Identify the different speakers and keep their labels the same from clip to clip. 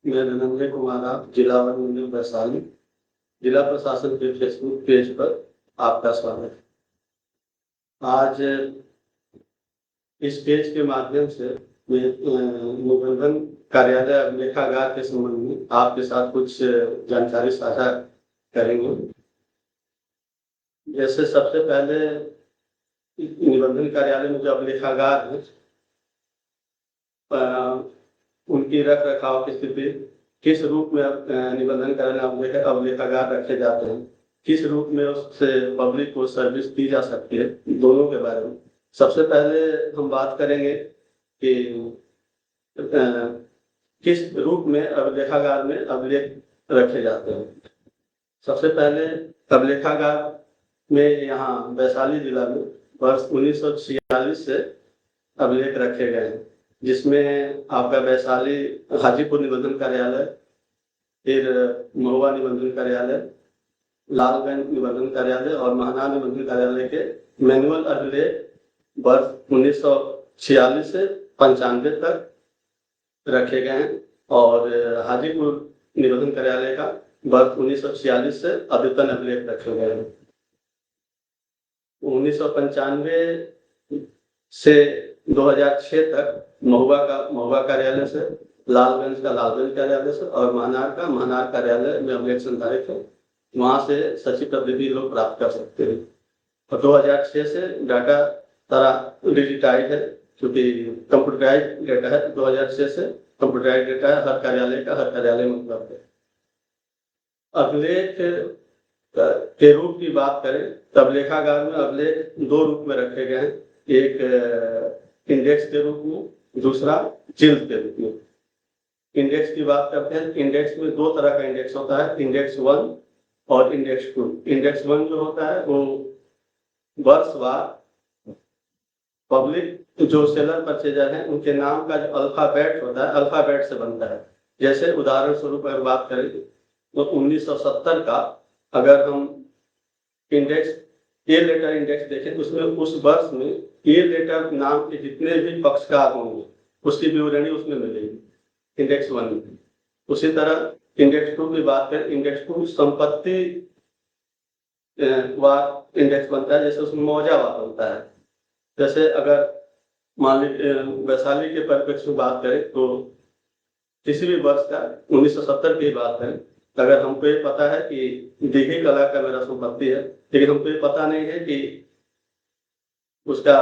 Speaker 1: मैं धनंजय कुमार, आप जिला वन मंदिर वैशाली, जिला प्रशासन के फेसबुक पेज पर आपका स्वागत है। आज इस पेज के माध्यम से मैं निबंधन कार्यालय अभिलेखागार के संबंध में आपके साथ कुछ जानकारी साझा करेंगे। जैसे सबसे पहले निबंधन कार्यालय में जो अभिलेखागार है, उनकी रख रखाव की स्थिति, किस रूप में निबंधन कार्यालय अभिलेखागार रखे जाते हैं, किस रूप में उससे पब्लिक को सर्विस दी जा सकती है, दोनों के बारे में सबसे पहले हम बात करेंगे कि किस रूप में अभिलेखागार में अभिलेख रखे जाते हैं। सबसे पहले अभिलेखागार में यहाँ वैशाली जिला में वर्ष 1946 से अभिलेख रखे गए हैं, जिसमें आपका वैशाली हाजीपुर निबंधन कार्यालय, फिर महुआ निबंधन कार्यालय, लालगंज निबंधन कार्यालय और महना निबंधन कार्यालय के मैनुअल अभिलेख वर्ष 1946 से 95 तक रखे गए हैं और हाजीपुर निबंधन कार्यालय का वर्ष 1946 से अद्यतन अभिलेख रखे गए हैं। 1995 से 2006 तक महुआ कार्यालय से, लालगंज का लालगंज कार्यालय से और महनार का महनार कार्यालय में अभिलेख संधारित है। वहां से सचिव पद्धति लोग प्राप्त कर सकते हैं। और 2006 से डाटा सारा डिजिटाइज है, क्योंकि कंप्यूटराइज डेटा है। 2006 से कंप्यूटराइज डेटा है, हर कार्यालय में उपलब्ध है। अभिलेख के रूप की बात करें तो अभिलेखागार में अभिलेख दो रूप में रखे गए हैं, एक इंडेक्स के रूप में, दूसरा जिल्द के रूप में। इंडेक्स की बात करते हैं, इंडेक्स में दो तरह का इंडेक्स होता है, इंडेक्स 1 और इंडेक्स 2। इंडेक्स 1 जो होता है वो वर्षवार पब्लिक जो सेलर परचेजर हैं उनके नाम का जो अल्फाबेट होता है, अल्फाबेट से बनता है। जैसे उदाहरण स्वरूप अगर बात करें तो 1970 का अगर हम इंडेक्स ए लेटर इंडेक्स देखें, उसमें उस वर्ष में ए लेटर नाम के जितने भी पक्षकार होंगे उसकी विवरणी उसमें मिलेगी इंडेक्स 1 में। उसी तरह इंडेक्स 2 की बात करें, इंडेक्स 2 संपत्ति वार इंडेक्स बनता है, जैसे उसमें मौजावार बनता है। जैसे अगर मान लीजिए वैशाली के परिप्रेक्ष्य में बात करें तो किसी भी वर्ष का 1970 की बात करें, अगर हमको ये पता है कि दीघी कला का मेरा संपत्ति है, लेकिन हमको ये पता नहीं है कि उसका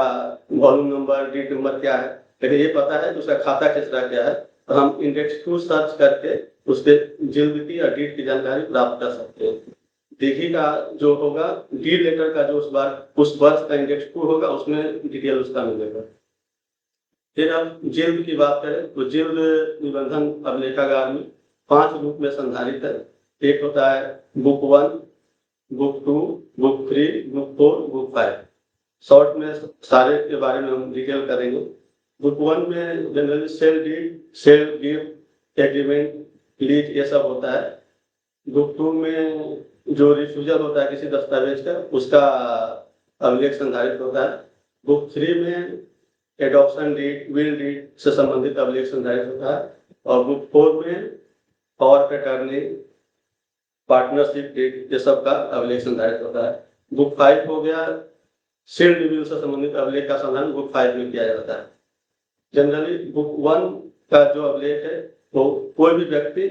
Speaker 1: वॉल्यूम नंबर, डीट नंबर क्या है, लेकिन ये पता है कि उसका खाता खसरा क्या है, तो हम इंडेक्स 2 सर्च करके उसके जिल्द की या डीट की जानकारी प्राप्त कर सकते हैं। दीघी का जो होगा, डी लेटर का जो उस वर्ष का इंडेक्स 2 होगा, उसमें डिटेल उसका मिलेगा। फिर अब जिल्द की बात करें तो जिल्द निबंधन अभिलेखागार में 5 रूप में संधारित है। एक होता है book 1, book 2, book 3, book 4, book 5। Short में सारे के बारे में हम डिटेल करेंगे। बुक 1 में generally sale deed, sale gift, agreement, lease ये सब होता है। बुक 2 में जो रिफ्यूजल होता है किसी दस्तावेज का, उसका अभिलेख संधारित होता है। बुक 3 में एडॉप्शन डीड, विल डीड से संबंधित अभिलेख संधारित होता है। और बुक 4 में power of attorney, partnership deed ये सब का अभिलेख संधारित होता है। बुक 5 हो गया सील्ड विल से संबंधित अभिलेख का संधारण बुक 5 में किया जाता है। जनरली बुक 1 का जो अभिलेख है वो कोई भी व्यक्ति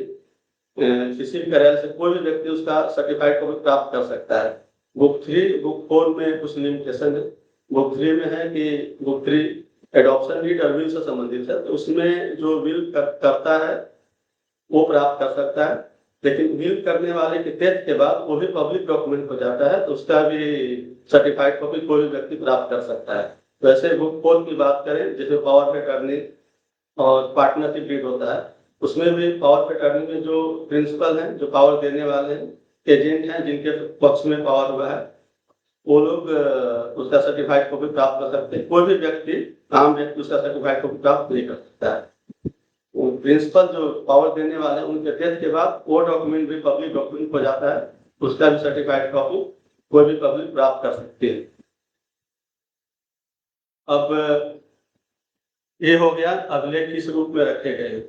Speaker 1: किसी भी कार्यालय से कोई भी व्यक्ति उसका सर्टिफाइड कॉपी प्राप्त कर सकता है। बुक 3, बुक 4 में कुछ लिमिटेशन है। बुक 3 में है कि बुक 3 एडॉप्शन डीड और विल से संबंधित है, तो उसमें जो विल करता है वो प्राप्त कर सकता है, लेकिन विल करने वाले के डेथ के बाद वो भी पब्लिक डॉक्यूमेंट हो जाता है, तो उसका भी सर्टिफाइड कॉपी कोई भी व्यक्ति प्राप्त कर सकता है। वैसे बुक 4 की बात करें, जैसे पावर ऑफ अटॉर्नी और पार्टनरशिप डीड होता है, उसमें भी पावर ऑफ अटॉर्नी में जो प्रिंसिपल हैं, जो पावर देने वाले हैं, एजेंट हैं जिनके पक्ष में पावर हुआ है, वो लोग उसका सर्टिफाइड कॉपी प्राप्त कर सकते हैं। कोई भी व्यक्ति, आम व्यक्ति उसका सर्टिफाइड कॉपी प्राप्त नहीं कर सकता है। प्रिंसिपल जो पावर देने वाले हैं उनके डेथ के बाद वो डॉक्यूमेंट भी पब्लिक डॉक्यूमेंट हो जाता है, उसका भी सर्टिफाइड कॉपी कोई भी पब्लिक प्राप्त कर सकती है। अब ये हो गया अभिलेख किस रूप में रखे गए।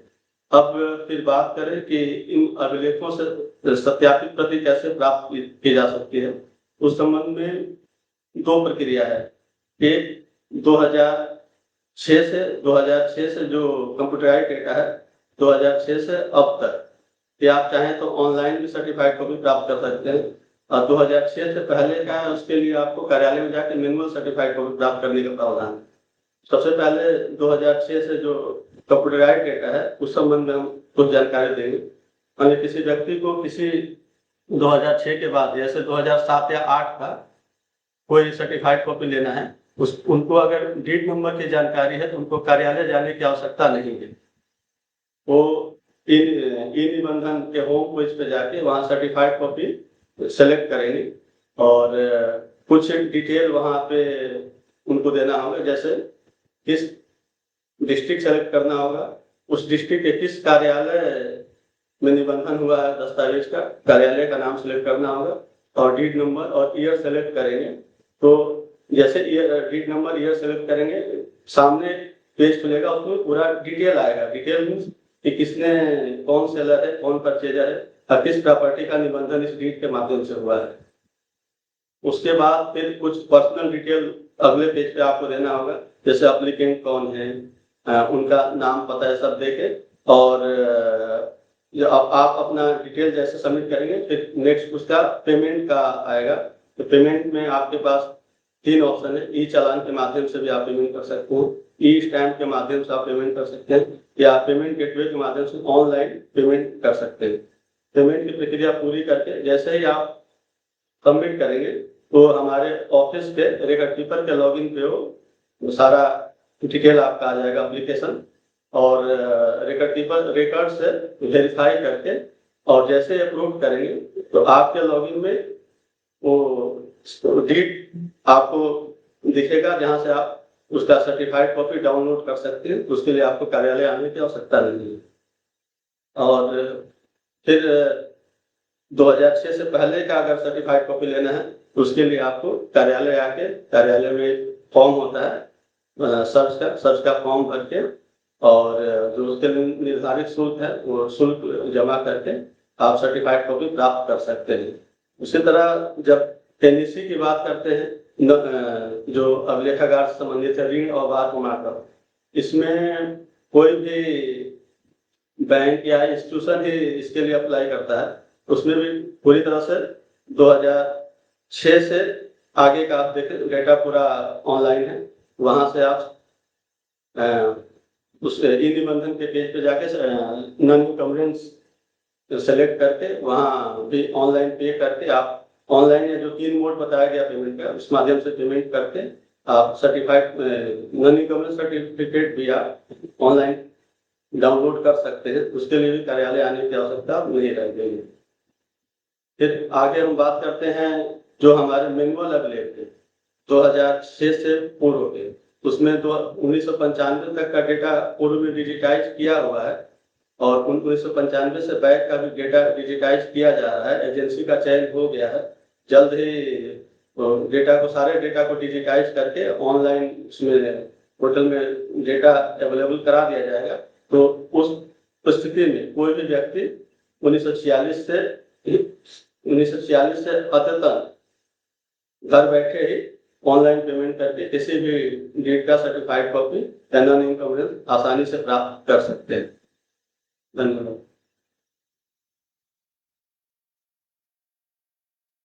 Speaker 1: अब फिर बात करें कि इन अभिलेखों से सत्यापित प्रति कैसे प्राप्त की जा सकती है। उस संबंध में दो प्रक्रिया है। एक 2006 से जो कंप्यूटराइज्ड डेटा है 2006 से अब तक, कि आप चाहें तो ऑनलाइन भी सर्टिफाइड कॉपी प्राप्त कर सकते हैं, और 2006 से पहले का है उसके लिए आपको कार्यालय में जाकर मैनुअल सर्टिफाइड कॉपी प्राप्त करने का प्रावधान है। सबसे पहले 2006 से जो कंप्यूटराइज्ड डेटा है उस संबंध में हम कुछ जानकारी देंगे। यानी किसी व्यक्ति को किसी 2006 के बाद जैसे 2007 या 8 का कोई सर्टिफाइड कॉपी लेना है, उनको अगर डीड नंबर की जानकारी है तो उनको कार्यालय जाने की आवश्यकता नहीं है। वो ई निबंधन के होम पेज पे जाके वहाँ सर्टिफाइड कॉपी सेलेक्ट करेंगे और कुछ डिटेल वहाँ पे उनको देना होगा, जैसे किस डिस्ट्रिक्ट सेलेक्ट करना होगा, उस डिस्ट्रिक्ट के किस कार्यालय में निबंधन हुआ है दस्तावेज का, कार्यालय का नाम सेलेक्ट करना होगा और डीड नंबर और ईयर सेलेक्ट करेंगे। तो जैसे डीड नंबर ईयर सेलेक्ट करेंगे, सामने पेज खुलेगा, उसमें पूरा डिटेल आएगा। डिटेल मीन्स कि किसने, कौन सेलर है, कौन परचेजर है और किस प्रॉपर्टी का निबंधन इस डीड के माध्यम से हुआ है। उसके बाद फिर कुछ पर्सनल डिटेल अगले पेज पे आपको देना होगा, जैसे एप्लीकेंट कौन है, उनका नाम पता है सब देके, और जो आप अपना डिटेल जैसे सबमिट करेंगे फिर नेक्स्ट उसका पेमेंट का आएगा। तो पेमेंट में आपके पास 3 ऑप्शन है। ई चालान के माध्यम से भी आप पेमेंट कर सकते हो, ई स्टैम्प के माध्यम से आप पेमेंट कर सकते हैं, या पेमेंट गेटवे के माध्यम से ऑनलाइन पेमेंट कर सकते हैं। पेमेंट की प्रक्रिया पूरी करके जैसे ही आप सबमिट करेंगे तो हमारे ऑफिस के रिकॉर्ड कीपर के लॉगिन पे वो सारा डिटेल आपका आ जाएगा एप्लीकेशन, और रिकॉर्ड कीपर रिकॉर्ड से वेरीफाई करके और जैसे अप्रूव करेंगे तो आपके लॉगिन में वो डीड आपको दिखेगा, जहां से आप उसका सर्टिफाइड कॉपी डाउनलोड कर सकते हैं। उसके लिए आपको कार्यालय आने की आवश्यकता नहीं है। और फिर 2006 से पहले का अगर सर्टिफाइड कॉपी लेना है तो उसके लिए आपको कार्यालय आके, कार्यालय में फॉर्म होता है सर्च का फॉर्म भर के, और जो उसके लिए निर्धारित शुल्क है वो शुल्क जमा करके आप सर्टिफाइड कॉपी प्राप्त कर सकते हैं। उसी तरह जब एनईसी की बात करते हैं, जो अभिलेखागार से संबंधित है, ऋण और वार प्रमाण, इसमें कोई भी बैंक या इंस्टीट्यूशन ही इसके लिए अप्लाई करता है। उसमें भी पूरी तरह से 2006 से आगे का आप देखें डेटा पूरा ऑनलाइन है। वहां से आप उस ई निबंधन के पेज पे जाके नॉन इनकम्बरेंस सेलेक्ट करके वहाँ भी ऑनलाइन पे करके आप ऑनलाइन या जो 3 मोड बताया गया पेमेंट का, उस माध्यम से पेमेंट करके आप सर्टिफाइड नॉन इनकम्बरेंस सर्टिफिकेट भी आप ऑनलाइन डाउनलोड कर सकते हैं। उसके लिए भी कार्यालय आने की आवश्यकता नहीं रह गई। फिर आगे हम बात करते हैं जो हमारे मैनुअल अभिलेख थे 2006 से पूर्व के, उसमें तो 1995 तक का डेटा पूर्व में डिजिटाइज किया हुआ है, और 1995 से बैक का भी डेटा डिजिटाइज किया जा रहा है। एजेंसी का चयन हो गया है, जल्द ही डेटा को, सारे डेटा को डिजिटाइज करके ऑनलाइन उसमें पोर्टल में डेटा अवेलेबल करा दिया जाएगा। तो उस स्थिति में कोई भी व्यक्ति 1946 से अद्यतन घर बैठे ही ऑनलाइन पेमेंट करके किसी भी डीड का सर्टिफाइड कॉपी या नॉन इनकम्बरेंस आसानी से प्राप्त कर सकते हैं। धन्यवाद।